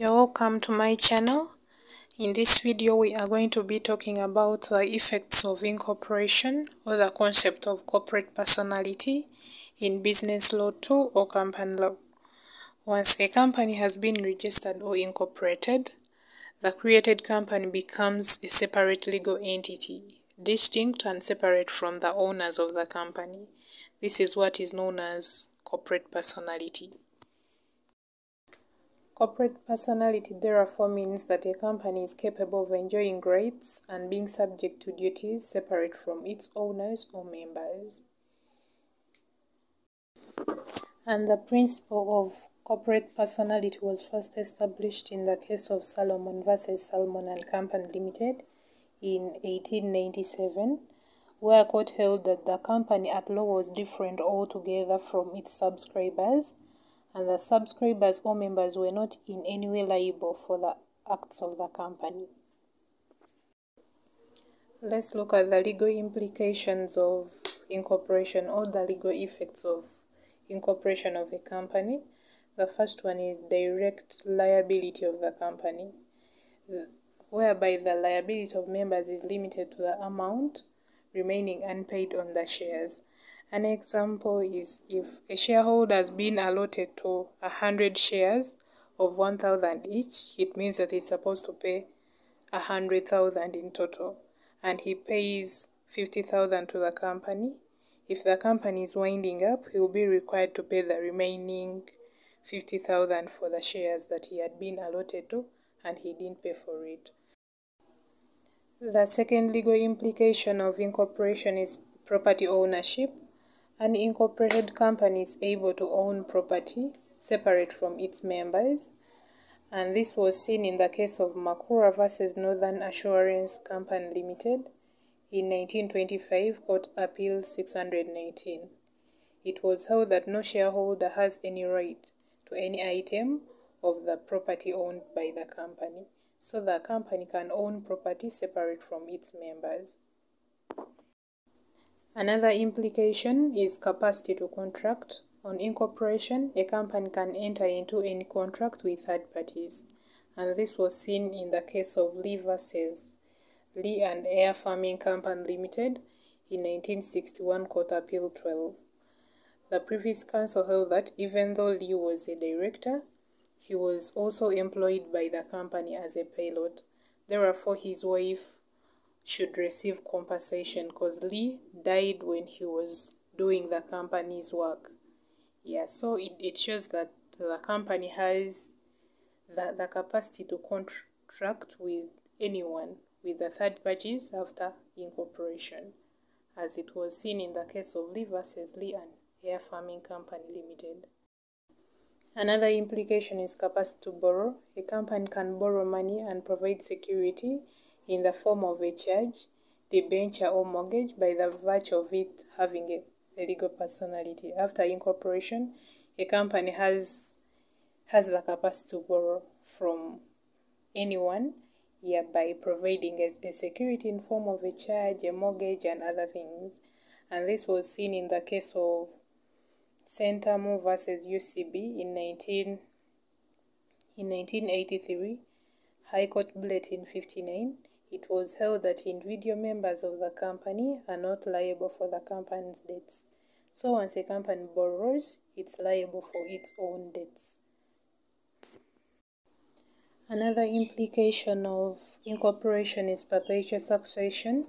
You're welcome to my channel. In this video we are going to be talking about the effects of incorporation or the concept of corporate personality in business law 2 or company law. Once a company has been registered or incorporated, the created company becomes a separate legal entity, distinct and separate from the owners of the company. This is what is known as corporate personality. Corporate personality therefore means that a company is capable of enjoying rights and being subject to duties separate from its owners or members. And the principle of corporate personality was first established in the case of Salomon versus Salmon and Company Limited in 1897, where a court held that the company at law was different altogether from its subscribers, and the subscribers or members were not in any way liable for the acts of the company. Let's look at the legal implications of incorporation or the legal effects of incorporation of a company. The first one is direct liability of the company, whereby the liability of members is limited to the amount remaining unpaid on the shares. An example is if a shareholder has been allotted to 100 shares of 1,000 each, it means that he's supposed to pay 100,000 in total, and he pays 50,000 to the company. If the company is winding up, he will be required to pay the remaining 50,000 for the shares that he had been allotted to, and he didn't pay for it. The second legal implication of incorporation is property ownership. An incorporated company is able to own property separate from its members, and this was seen in the case of Makura versus Northern Assurance Company Limited in 1925, Court Appeal 619. It was held that no shareholder has any right to any item of the property owned by the company, so the company can own property separate from its members. Another implication is capacity to contract. On incorporation, a company can enter into any contract with third parties, and this was seen in the case of Lee versus Lee and Air Farming Company Limited in 1961, Court Appeal 12. The previous counsel held that even though Lee was a director, he was also employed by the company as a pilot. Therefore, his wife should receive compensation because Lee died when he was doing the company's work. So it shows that the company has the capacity to contract with anyone, with the third parties after incorporation, as it was seen in the case of Lee versus Lee and Air Farming Company Limited. Another implication is capacity to borrow. A company can borrow money and provide security in the form of a charge, debenture or mortgage by the virtue of it having a legal personality. After incorporation, a company has the capacity to borrow from anyone by providing a security in form of a charge, a mortgage and other things. And this was seen in the case of Salmon versus UCB in 1983, High Court Bulletin 59. It was held that individual members of the company are not liable for the company's debts. So once a company borrows, it's liable for its own debts. Another implication of incorporation is perpetual succession,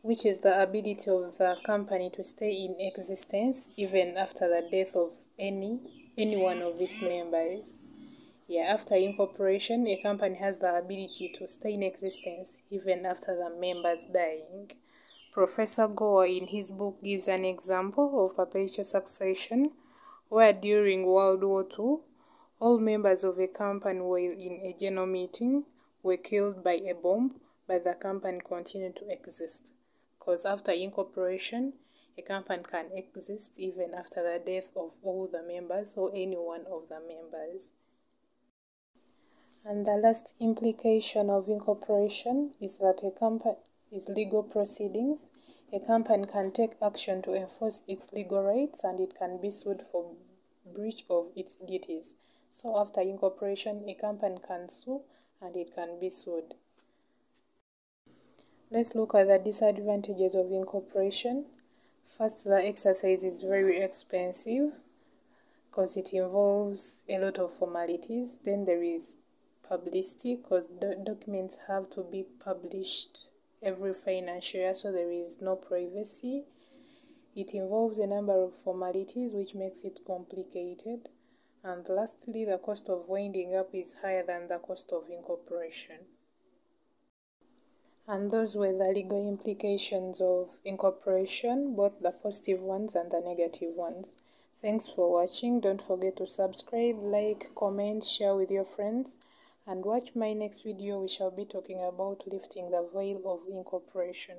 which is the ability of the company to stay in existence even after the death of any one of its members. After incorporation, a company has the ability to stay in existence even after the members dying. Professor Goa in his book gives an example of perpetual succession, where during World War II, all members of a company while in a general meeting were killed by a bomb, but the company continued to exist. Because after incorporation, a company can exist even after the death of all the members or any one of the members. And the last implication of incorporation is that a company is legal proceedings. A company can take action to enforce its legal rights, and it can be sued for breach of its duties. So after incorporation, a company can sue and it can be sued. Let's look at the disadvantages of incorporation. First, the exercise is very expensive because it involves a lot of formalities. Then there is publicity because documents have to be published every financial year, so there is no privacy. It involves a number of formalities which makes it complicated. And lastly, the cost of winding up is higher than the cost of incorporation. And those were the legal implications of incorporation, both the positive ones and the negative ones. Thanks for watching. Don't forget to subscribe, like, comment, share with your friends, and watch my next video. We shall be talking about lifting the veil of incorporation.